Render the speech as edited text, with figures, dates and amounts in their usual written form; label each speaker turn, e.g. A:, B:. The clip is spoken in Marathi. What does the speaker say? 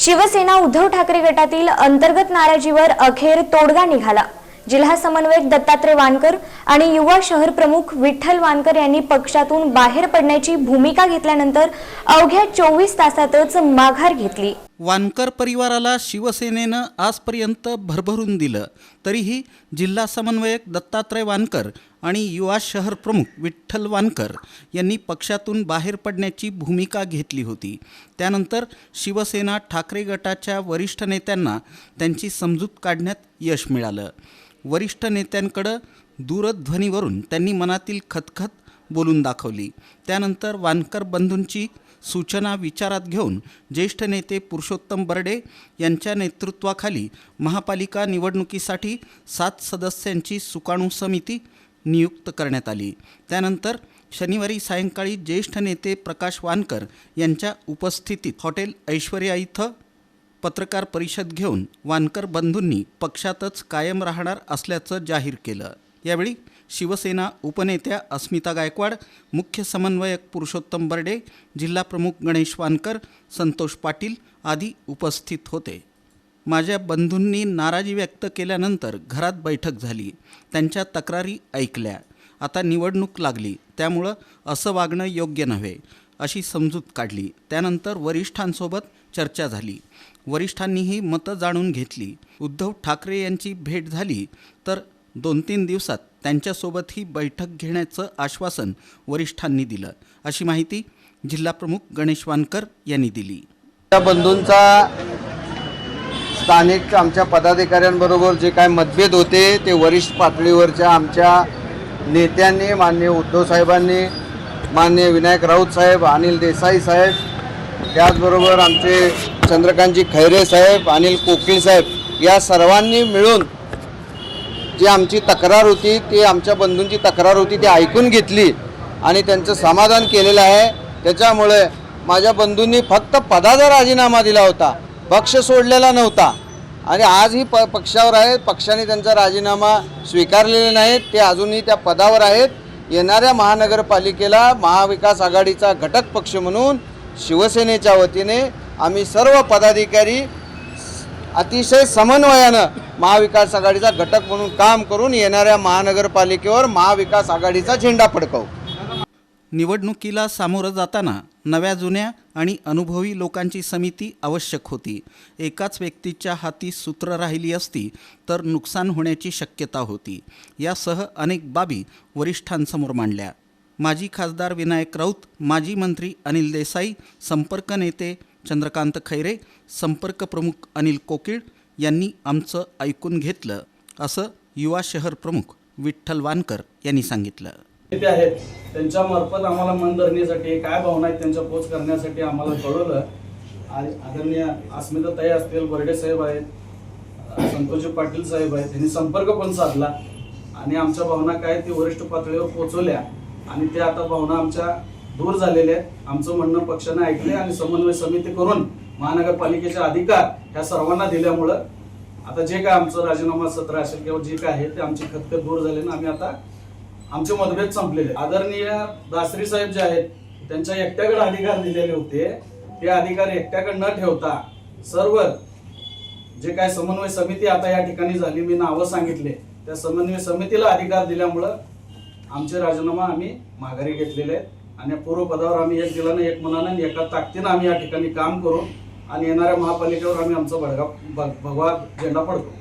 A: शिवसेना उद्धव ठाकरे गटातील अंतर्गत नाराजीवर अखेर तोडगा निघाला। जिल्हा समन्वयक दत्तात्रय वानकर आणि युवा शहर प्रमुख विठ्ठल वानकर यांनी पक्षातून बाहेर पडण्याची भूमिका घेतल्यानंतर अवघ्या 24 तासातच माघार घेतली।
B: वानकर परिवाराला शिवसेनेनं आजपर्यंत भरभरून दिलं, तरीही जिल्हा समन्वयक दत्तात्रय वानकर आणि युवा शहर प्रमुख विठ्ठल वानकर यांनी पक्षातून बाहेर पडण्याची भूमिका घेतली होती। त्यानंतर शिवसेना ठाकरे गटाच्या वरिष्ठ नेत्यांना त्यांची समजूत काढण्यात यश मिळालं। वरिष्ठ नेत्यांकडे दूरध्वनीवरून त्यांनी मनातील खतखत बोलून दाखवली। त्यानंतर वानकर बंधूंची सूचना विचारात घेऊन ज्येष्ठ नेते पुरुषोत्तम बर्डे यांच्या नेतृत्वाखाली महापालिका निवडणुकीसाठी 7 सदस्यांची सुकाणू समिती नियुक्त करण्यात आली। त्यानंतर शनिवारी सायंकाळी ज्येष्ठ नेते प्रकाश वानकर यांच्या उपस्थितीत हॉटेल ऐश्वर्या इथं पत्रकार परिषद घेऊन वानकर बंधूंनी पक्षातच कायम राहणार असल्याचं जाहीर केलं। यावेळी शिवसेना उपनेत्या अस्मिता गायकवाड, मुख्य समन्वयक पुरुषोत्तम बर्डे, जिल्हा प्रमुख गणेश वानकर, संतोष पाटील आदी उपस्थित होते। माझ्या बंधूंनी नाराजी व्यक्त केल्यानंतर घरात बैठक झाली, त्यांच्या तक्रारी ऐकल्या। आता निवडणूक लागली, त्यामुळं असं वागणं योग्य नव्हे अशी समजूत काढली। त्यानंतर वरिष्ठांसोबत चर्चा झाली, वरिष्ठांनीही मतं जाणून घेतली। उद्धव ठाकरे यांची भेट झाली, तर 2-3 दिवसात त्यांच्यासोबत ही बैठक घेण्याचं आश्वासन वरिष्ठांनी दिलं, अशी माहिती जिल्हा प्रमुख गणेश वानकर यांनी दिली।
C: बंधूंचा स्थानिक आमच्या पदाधिकाऱ्यांबरोबर जे काय मतभेद होते ते वरिष्ठ पातळीवरच्या आमच्या नेत्यांनी, माननीय उद्धव साहेबांनी, माननीय विनायक राऊत साहेब, अनिल देसाई साहेब, त्याचबरोबर आमचे चंद्रकांतजी खैरे साहेब, अनिल कोकीळ साहेब या सर्वांनी मिळून जी आमची तक्रार होती, ती आमच्या बंधूंची तक्रार होती, ती ऐकून घेतली आणि त्यांचं समाधान केलेलं आहे। त्याच्यामुळे माझ्या बंधूंनी फक्त पदाचा राजीनामा दिला होता, पक्ष सोडलेला नव्हता आणि आजही पक्षावर आहेत। पक्षाने त्यांचा राजीनामा स्वीकारलेला नाही, ते अजूनही त्या पदावर आहेत। येणाऱ्या महानगरपालिकेला महाविकास आघाडीचा घटक पक्ष म्हणून शिवसेनेच्या वतीने आम्ही सर्व पदाधिकारी अतिशय समन्वयानं महाविकास आघाडीचा घटक म्हणून काम करून येणाऱ्या महानगरपालिकेवर महाविकास आघाडीचा झेंडा फडकवू।
B: निवडणुकीला सामोरं जाताना नव्या जुन्या आणि अनुभवी लोकांची समिती आवश्यक होती। एकाच व्यक्तीच्या हाती सूत्र राहिली असती तर नुकसान होण्याची शक्यता होती। यासह अनेक बाबी वरिष्ठांसमोर मांडल्या। माजी खासदार विनायक राऊत, माजी मंत्री अनिल देसाई, संपर्क नेते चंद्रकांत खैरे, संपर्क प्रमुख अनिल कोकीळ यांनी आमचं ऐकून घेतलं, असं युवा शहर प्रमुख विठ्ठल वानकर यांनी सांगितलं।
D: ते आहेत त्यांच्या मार्फत आम्हाला मनधरणीसाठी काय भावना आहेत त्यांच्या पोच करण्यासाठी आम्हाला कळवलं। आदरणीय अस्मिताताई असतील, बर्डे साहेब आहेत, संतोषजी पाटील साहेब आहेत, त्यांनी संपर्क पण साधला आणि आमच्या भावना काय ते वरिष्ठ पातळीवर पोहोचवल्या आणि ते आता भावना आमच्या दूर झालेल्या आहेत। आमचं म्हणणं पक्षाने ऐकले आणि समन्वय समिती करून महानगरपालिकेचे अधिकार ह्या सर्वांना दिल्यामुळं आता जे काय आमचं राजीनामा सत्र असेल किंवा जे काय आहे ते आमची खतखत दूर झाले ना आम्ही आता आमचे मतभेद संपलेले। आदरणीय दासरी साहेब जे आहेत त्यांच्या एकट्याकडे अधिकार दिलेले होते, ते अधिकार एकट्याकडे न ठेवता सर्व जे काय समन्वय समिती आता या ठिकाणी झाली, मी नावं सांगितले, त्या समन्वय समितीला अधिकार दिल्यामुळं आमचे राजीनामा आम्ही माघारी घेतलेले आहेत आणि पूर्व पदावर आम्ही एक दिलाने, एक मनाने, एका ताकदीने आम्ही या ठिकाणी काम करू आणि येणाऱ्या महापालिकेवर आम्ही आमचा भगवा झेंडा फडकवू।